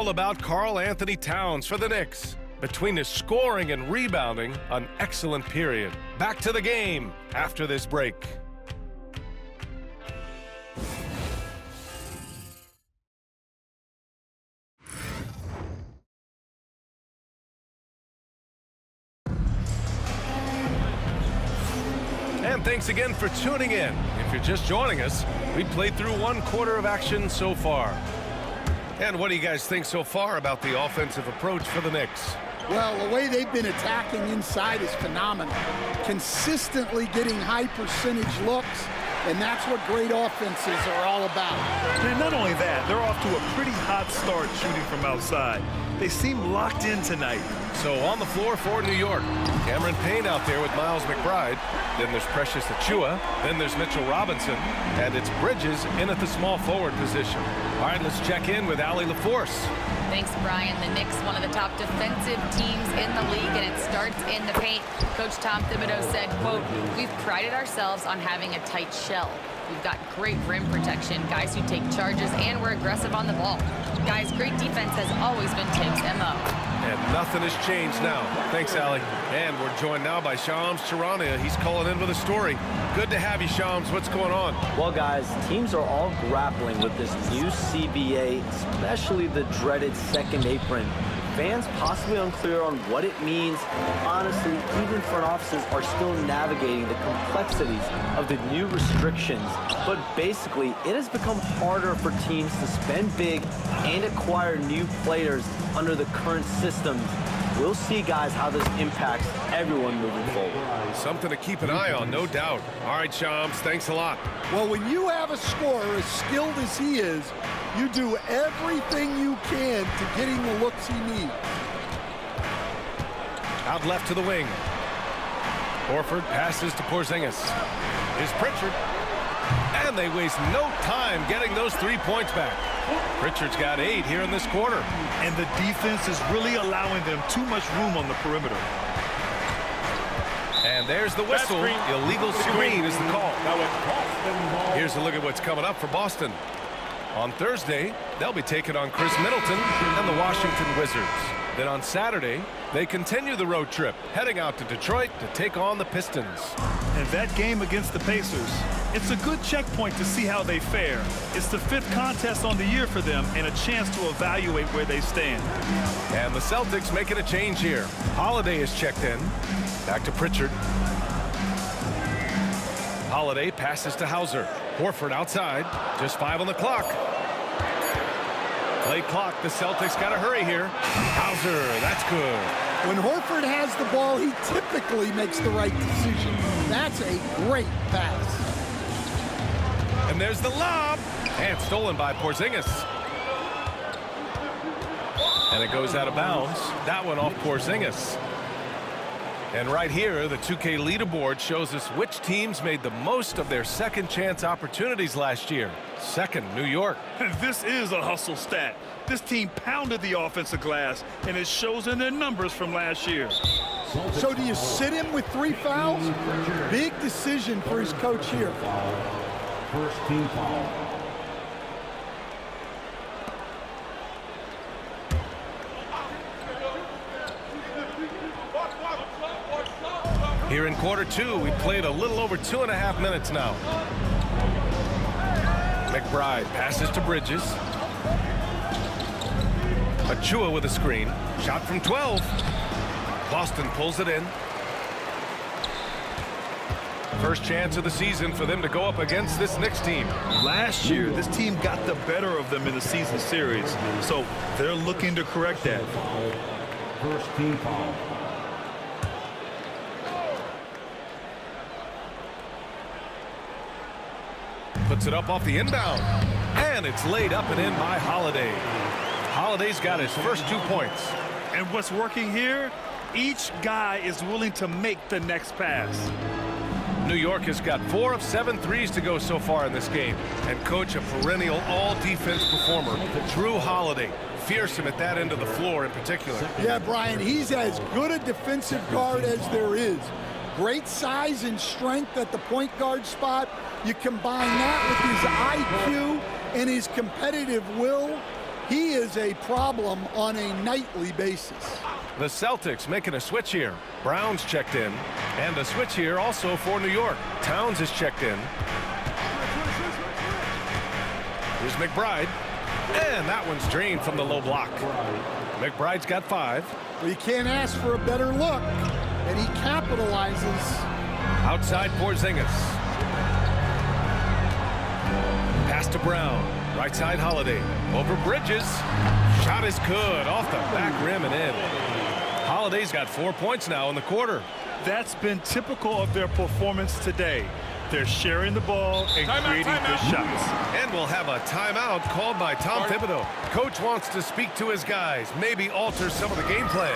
All about Karl Anthony Towns for the Knicks. Between his scoring and rebounding, an excellent period. Back to the game after this break. And thanks again for tuning in. If you're just joining us, we played through one quarter of action so far. And what do you guys think so far about the offensive approach for the Knicks? Well, the way they've been attacking inside is phenomenal. Consistently getting high percentage looks, and that's what great offenses are all about. And not only that, they're off to a pretty hot start shooting from outside. They seem locked in tonight. So on the floor for New York, Cameron Payne out there with Miles McBride. Then there's Precious Achiuwa. Then there's Mitchell Robinson. And it's Bridges in at the small forward position. All right, let's check in with Allie LaForce. Thanks, Brian. The Knicks, one of the top defensive teams in the league, and it starts in the paint. Coach Tom Thibodeau said, quote, "We've prided ourselves on having a tight shell. We've got great rim protection, guys who take charges, and we're aggressive on the ball. Guys, great defense has always been Tibbs' MO." And nothing has changed now. Thanks, Allie. And we're joined now by Shams Charania. He's calling in with a story. Good to have you, Shams. What's going on? Well, guys, teams are all grappling with this new CBA, especially the dreaded second apron. Fans possibly unclear on what it means. Honestly, even front offices are still navigating the complexities of the new restrictions. But basically, it has become harder for teams to spend big and acquire new players under the current systems. We'll see, guys, how this impacts everyone moving forward. Something to keep an eye on, no doubt. All right, Shams, thanks a lot. Well, when you have a scorer as skilled as he is, you do everything you can to getting the looks he needs. Out left to the wing. Horford passes to Porzingis. Here's Pritchard. And they waste no time getting those 3 points back. Pritchard's got 8 here in this quarter. And the defense is really allowing them too much room on the perimeter. And there's the whistle. Illegal screen is the call. Here's a look at what's coming up for Boston. On Thursday, they'll be taking on Chris Middleton and the Washington Wizards. Then on Saturday, they continue the road trip, heading out to Detroit to take on the Pistons. And that game against the Pacers, it's a good checkpoint to see how they fare. It's the 5th contest on the year for them and a chance to evaluate where they stand. And the Celtics making a change here. Holiday is checked in. Back to Pritchard. Holiday passes to Hauser. Horford outside. Just 5 on the clock. Late clock. The Celtics got to hurry here. Hauser, that's good. When Horford has the ball, he typically makes the right decision. That's a great pass. And there's the lob. And stolen by Porzingis. And it goes out of bounds. That one off Porzingis. And right here, the 2K leaderboard shows us which teams made the most of their second chance opportunities last year. Second, New York. This is a hustle stat. This team pounded the offensive glass, and it shows in their numbers from last year. So do you sit him with 3 fouls? Big decision for his coach here. First team foul. Here in quarter 2, we played a little over 2.5 minutes now. McBride passes to Bridges. Achiuwa with a screen. Shot from 12. Boston pulls it in. First chance of the season for them to go up against this Knicks team. Last year, this team got the better of them in the season series, so they're looking to correct that. First team foul. Puts it up off the inbound. And it's laid up and in by Holiday. Holiday's got his first 2 points. And what's working here? Each guy is willing to make the next pass. New York has got 4 of 7 threes to go so far in this game. And coach, a perennial all-defense performer, Drew Holiday. Fearsome at that end of the floor in particular. Yeah, Brian, he's as good a defensive guard as there is. Great size and strength at the point guard spot. You combine that with his IQ and his competitive will. He is a problem on a nightly basis. The Celtics making a switch here. Brown's checked in. And a switch here also for New York. Towns is checked in. Here's McBride. And that one's drained from the low block. McBride's got 5. Well, you can't ask for a better look, and he capitalizes. Outside Porzingis. Pass to Brown. Right side Holiday. Over Bridges. Shot is good. Off the back rim and in. Holiday's got 4 points now in the quarter. That's been typical of their performance today. They're sharing the ball and creating good shots. And we'll have a timeout called by Tom Thibodeau. Coach wants to speak to his guys, maybe alter some of the game plan.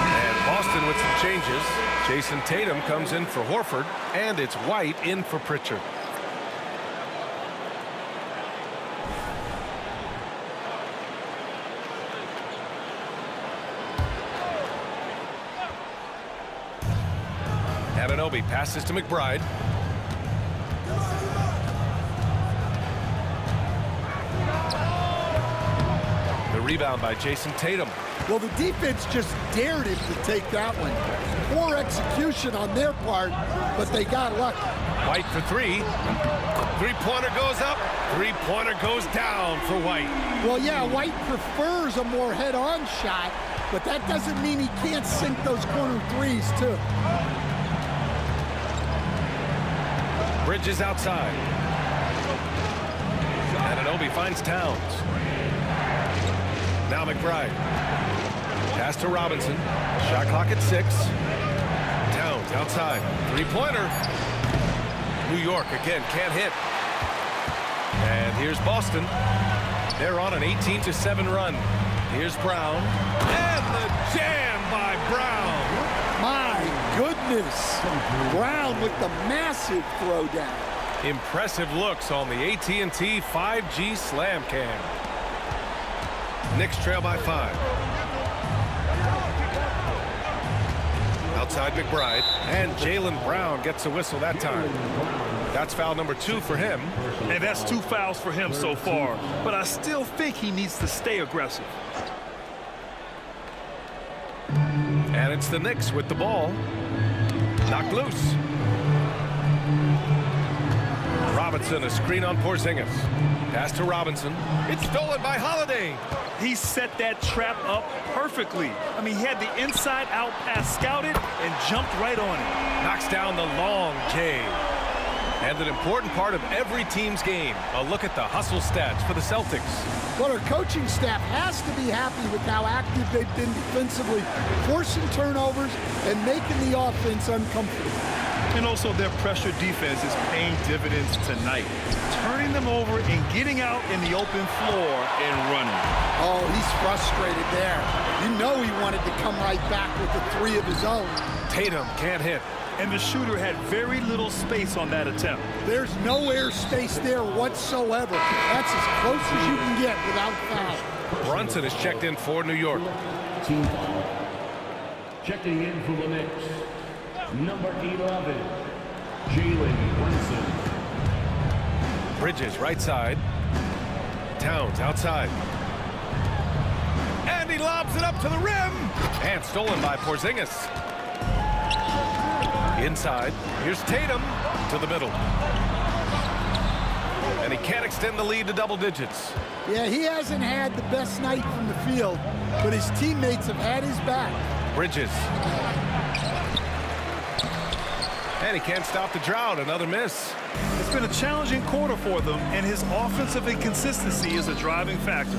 And Boston with some changes. Jason Tatum comes in for Horford, and it's White in for Pritchard. Anunoby passes to McBride. The rebound by Jason Tatum. Well, the defense just dared him to take that one. Poor execution on their part, but they got lucky. White for 3. Three-pointer goes up. Three-pointer goes down for White. Well, yeah, White prefers a more head-on shot, but that doesn't mean he can't sink those corner threes, too. Bridges outside. Anunoby finds Towns. Now McBride. Pass to Robinson. Shot clock at 6. Towns outside. Three-pointer. New York again can't hit. And here's Boston. They're on an 18-7 run. Here's Brown. And the jam by Brown. My goodness. Brown with the massive throwdown. Impressive looks on the AT&T 5G Slam Cam. Knicks trail by 5. Outside McBride. And Jaylen Brown gets a whistle that time. That's foul number 2 for him. And that's 2 fouls for him so far. But I still think he needs to stay aggressive. And it's the Knicks with the ball. Knocked loose. Robinson, a screen on Porzingis. Pass to Robinson. It's stolen by Holiday. He set that trap up perfectly. I mean, he had the inside-out pass scouted and jumped right on it. Knocks down the long J. And an important part of every team's game. A look at the hustle stats for the Celtics. Well, our coaching staff has to be happy with how active they've been defensively, forcing turnovers and making the offense uncomfortable. And also their pressure defense is paying dividends tonight, turning them over and getting out in the open floor and running. Oh, he's frustrated there. You know he wanted to come right back with the 3 of his own. Tatum can't hit. And the shooter had very little space on that attempt. There's no air space there whatsoever. That's as close as you can get without foul. Brunson is checked in for New York. Team foul. Checking in for the Knicks. Number 11, Jalen Brunson. Bridges right side. Towns outside. And he lobs it up to the rim. And stolen by Porzingis. Inside. Here's Tatum to the middle. And he can't extend the lead to double digits. Yeah, he hasn't had the best night from the field, but his teammates have had his back. Bridges. And he can't stop the drought. Another miss. It's been a challenging quarter for them, and his offensive inconsistency is a driving factor.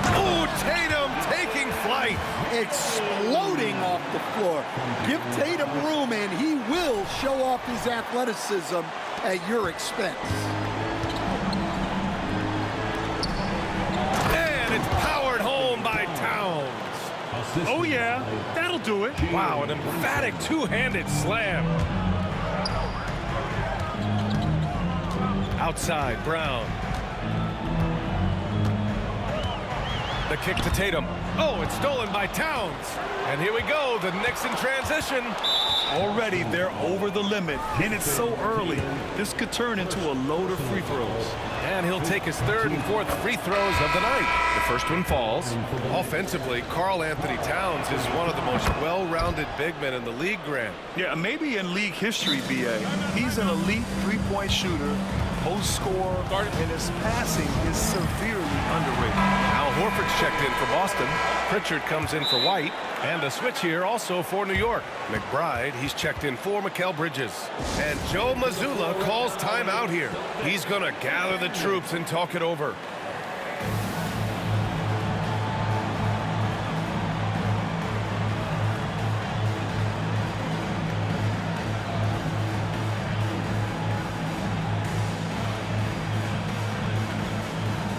Oh, Tatum taking flight. Exploding off the floor. Give Tatum room, and he will show off his athleticism at your expense. And it's powered home by Towns. Oh, yeah, that'll do it. Wow, an emphatic two-handed slam. Outside, Brown. The kick to Tatum. Oh, it's stolen by Towns. And here we go, the Knicks in transition. Already they're over the limit, and it's so early. This could turn into a load of free throws. And he'll take his third and fourth free throws of the night. The first one falls. Offensively, Karl Anthony Towns is one of the most well-rounded big men in the league, Grant. Yeah, maybe in league history, B.A. He's an elite three-point shooter, post scorer, and his passing is severely underrated. Al Horford's checked in for Boston. Pritchard comes in for White. And a switch here also for New York. McBride, he's checked in for Mikal Bridges. And Joe Mazzulla calls timeout here. He's going to gather the troops and talk it over.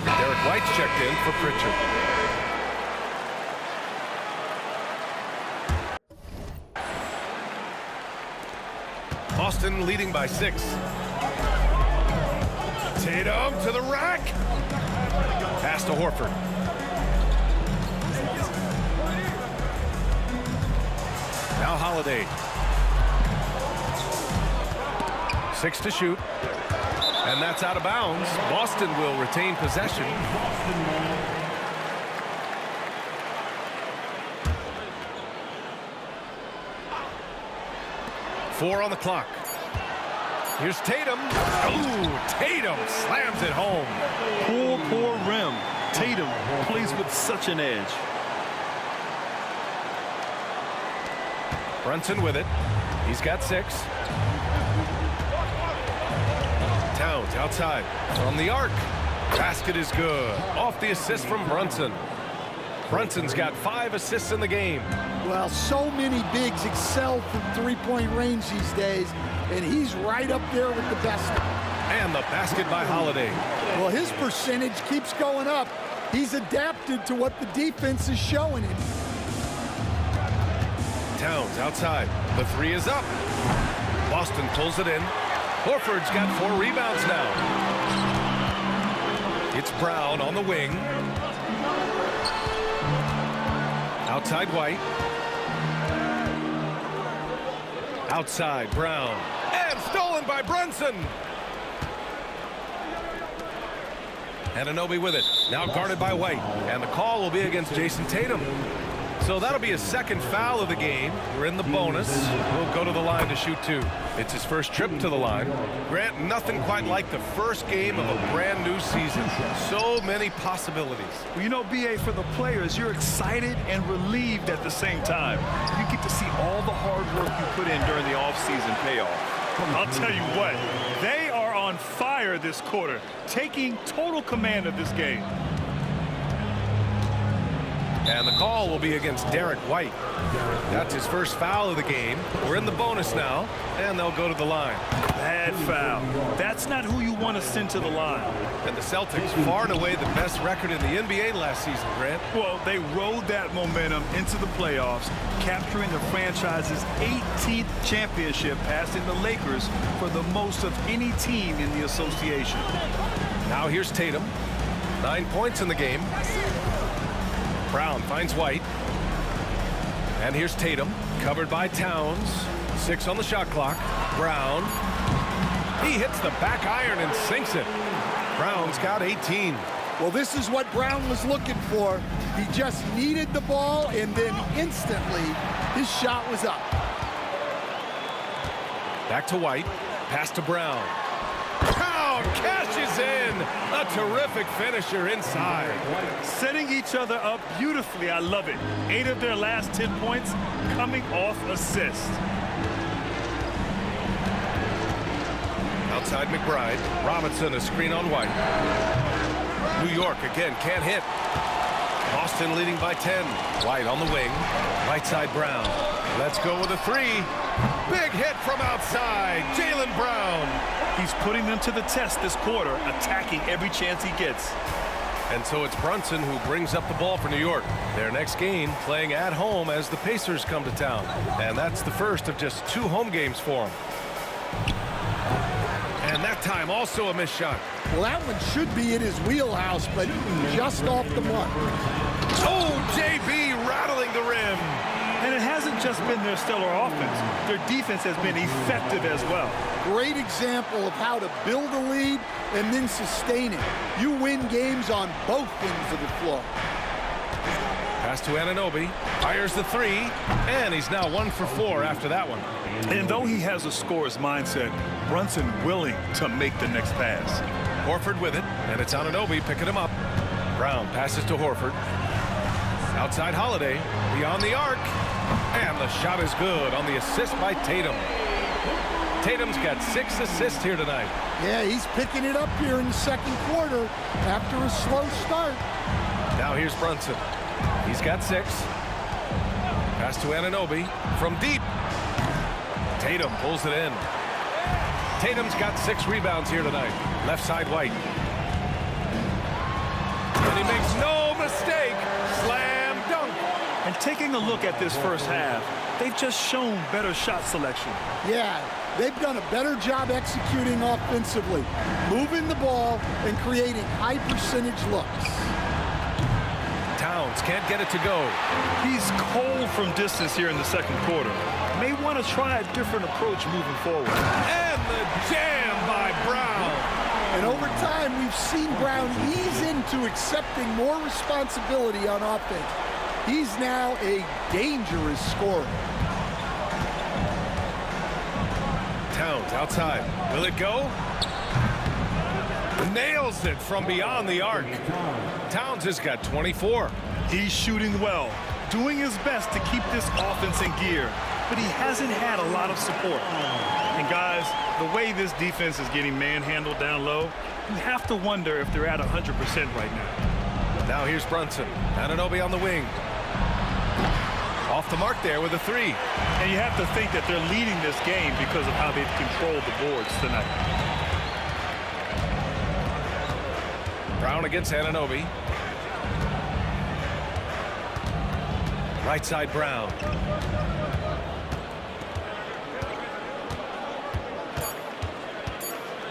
Derek White's checked in for Pritchard. Boston leading by 6. Tatum to the rack. Pass to Horford. Now Holiday. 6 to shoot. And that's out of bounds. Boston will retain possession. Four on the clock. Here's Tatum. Ooh, Tatum slams it home. Poor rim. Tatum plays with such an edge. Brunson with it. He's got 6. Towns outside from the arc. Basket is good. Off the assist from Brunson. Brunson's got 5 assists in the game. Well, so many bigs excel from three-point range these days, and he's right up there with the best. And the basket by Holiday. Well, his percentage keeps going up. He's adapted to what the defense is showing him. Towns outside. The 3 is up. Boston pulls it in. Horford's got 4 rebounds now. It's Brown on the wing. Outside White. Outside Brown. And stolen by Brunson. Anunoby with it. Now guarded by White. And the call will be against Jason Tatum. So that'll be his second foul of the game. We're in the bonus. We'll go to the line to shoot 2. It's his first trip to the line. Grant, nothing quite like the first game of a brand new season. So many possibilities. Well, you know, B.A., for the players, you're excited and relieved at the same time. You get to see all the hard work you put in during the offseason payoff. I'll tell you what, they are on fire this quarter, taking total command of this game. And the call will be against Derek White. That's his first foul of the game. We're in the bonus now, and they'll go to the line. Bad foul. That's not who you want to send to the line. And the Celtics, far and away the best record in the NBA last season, Grant. Well, they rode that momentum into the playoffs, capturing the franchise's 18th championship, passing the Lakers for the most of any team in the association. Now here's Tatum. 9 points in the game. Brown finds White. And here's Tatum, covered by Towns. 6 on the shot clock. Brown. He hits the back iron and sinks it. Brown's got 18. Well, this is what Brown was looking for. He just needed the ball, and then instantly his shot was up. Back to White. Pass to Brown. Brown cashes in. A terrific finisher inside. Setting each other up beautifully. I love it. 8 of their last 10 points coming off assists. Outside McBride. Robinson, a screen on White. New York again can't hit. Boston leading by 10. White on the wing. Right side Brown. Let's go with a 3. Big hit from outside. Jaylen Brown. He's putting them to the test this quarter, attacking every chance he gets. And so it's Brunson who brings up the ball for New York. Their next game playing at home as the Pacers come to town. And that's the first of just 2 home games for them. And And that time also a missed shot. Well, that one should be in his wheelhouse, but just off the mark. Oh, JB rattling the rim. And it hasn't just been their stellar offense. Their defense has been effective as well. Great example of how to build a lead and then sustain it. You win games on both ends of the floor. Pass to Anunoby. Fires the three. And he's now 1 for 4 after that one. And though he has a scorer's mindset, Brunson willing to make the next pass. Horford with it. And it's Anunoby picking him up. Brown passes to Horford. Outside Holiday. Beyond the arc. And the shot is good on the assist by Tatum. Tatum's got 6 assists here tonight. Yeah, he's picking it up here in the second quarter after a slow start. Now here's Brunson. He's got 6. Pass to Anunoby from deep. Tatum pulls it in. Tatum's got 6 rebounds here tonight. Left side White. And he makes no mistake. Slam dunk. And taking a look at this first half, they've just shown better shot selection. Yeah, they've done a better job executing offensively, moving the ball and creating high percentage looks. Towns can't get it to go. He's cold from distance here in the second quarter. May want to try a different approach moving forward. And the jam by Brown. And over time, we've seen Brown ease into accepting more responsibility on offense. He's now a dangerous scorer. Towns outside. Will it go? Nails it from beyond the arc. Towns has got 24. He's shooting well, doing his best to keep this offense in gear, but he hasn't had a lot of support. And guys, the way this defense is getting manhandled down low, you have to wonder if they're at 100% right now. Now here's Brunson. Anunoby on the wing. Off the mark there with a 3. And you have to think that they're leading this game because of how they've controlled the boards tonight. Brown against Anunoby. Right side Brown.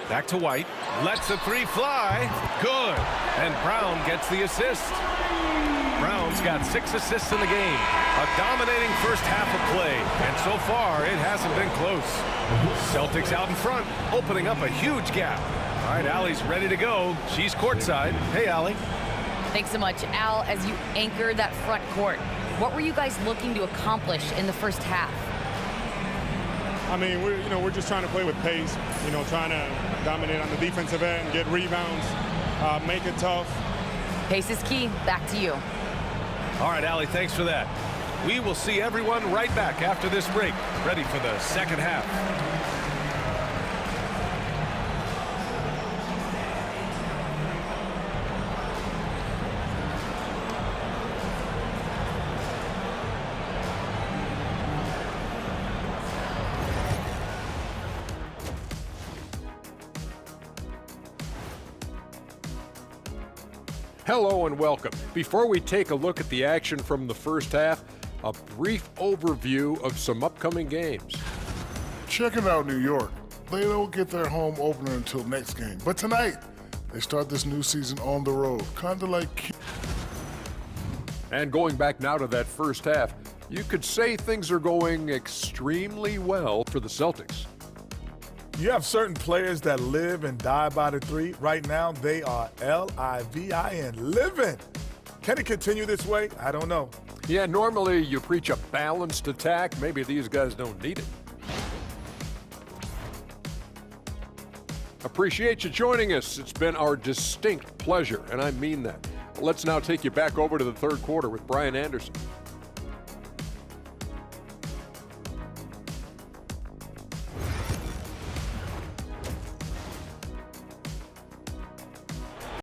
Back to White. Lets the 3 fly. Good. And Brown gets the assist. Brown's got 6 assists in the game. A dominating first half of play. And so far, it hasn't been close. Celtics out in front, opening up a huge gap. All right, Allie's ready to go. She's courtside. Hey, Allie. Thanks so much, Al. As you anchor that front court, what were you guys looking to accomplish in the first half? I mean, we're just trying to play with pace, trying to dominate on the defensive end, get rebounds, make it tough. Pace is key. Back to you. All right, Allie, thanks for that. We will see everyone right back after this break, ready for the second half. Hello and welcome. Before we take a look at the action from the first half, a brief overview of some upcoming games. Check it out, New York. They don't get their home opener until next game. But tonight, they start this new season on the road, kind of like... And going back now to that first half, you could say things are going extremely well for the Celtics. You have certain players that live and die by the 3. Right now, they are L-I-V-I-N, living. Can it continue this way? I don't know. Yeah, normally you preach a balanced attack. Maybe these guys don't need it. Appreciate you joining us. It's been our distinct pleasure, and I mean that. Let's now take you back over to the third quarter with Brian Anderson.